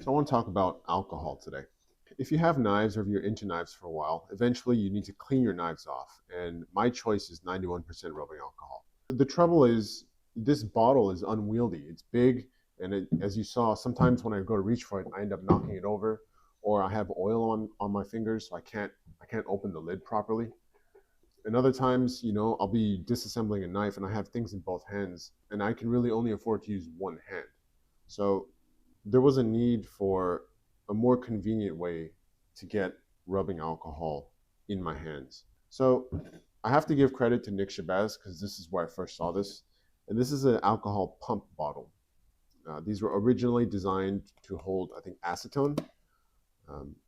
So I want to talk about alcohol today. If you have knives or if you're into knives for a while, eventually you need to clean your knives off. And my choice is 91% rubbing alcohol. The trouble is this bottle is unwieldy. It's big, and as you saw, sometimes when I go to reach for it, I end up knocking it over, or I have oil on my fingers, so I can't open the lid properly. And other times, I'll be disassembling a knife and I have things in both hands, and I can really only afford to use one hand. So there was a need for a more convenient way to get rubbing alcohol in my hands. So I have to give credit to Nick Shabazz because this is where I first saw this. And this is an alcohol pump bottle. These were originally designed to hold, I think, acetone.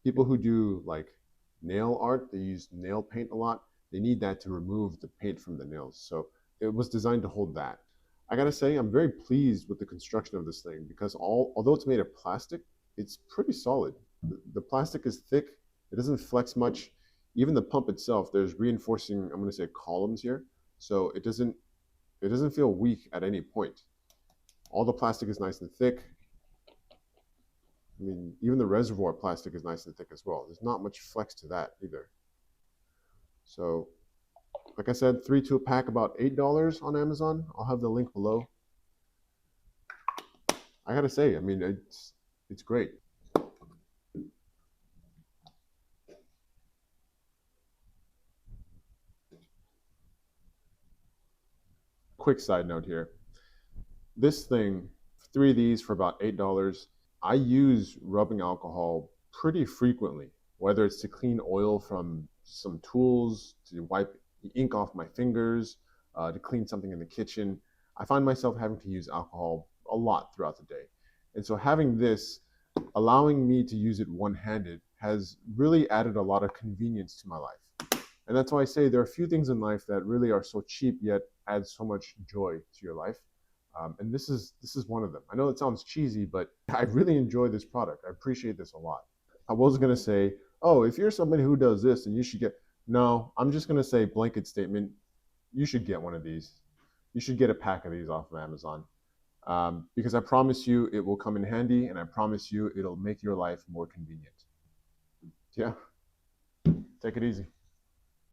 People who do like nail art, they use nail paint a lot. They need that to remove the paint from the nails. So it was designed to hold that. I gotta say, I'm very pleased with the construction of this thing because although it's made of plastic, it's pretty solid. The plastic is thick. It doesn't flex much. Even the pump itself, there's reinforcing, I'm gonna say columns here, so it doesn't feel weak at any point. All the plastic is nice and thick. I mean, even the reservoir plastic is nice and thick as well. There's not much flex to that either. So, like I said, 3 2 pack, about $8 on Amazon. I'll have the link below. I gotta say, I mean, it's great. Quick side note here: this thing, 3 of these for about $8. I use rubbing alcohol pretty frequently, whether it's to clean oil from some tools, to wipe the ink off my fingers, to clean something in the kitchen. I find myself having to use alcohol a lot throughout the day. And so having this, allowing me to use it one-handed, has really added a lot of convenience to my life. And that's why I say there are a few things in life that really are so cheap yet add so much joy to your life. And this is one of them. I know it sounds cheesy, but I really enjoy this product. I appreciate this a lot. I was gonna say, oh, if you're somebody who does this, then you should get. No, I'm just gonna say blanket statement. You should get one of these. You should get a pack of these off of Amazon, because I promise you it will come in handy, and I promise you it'll make your life more convenient. Yeah, take it easy.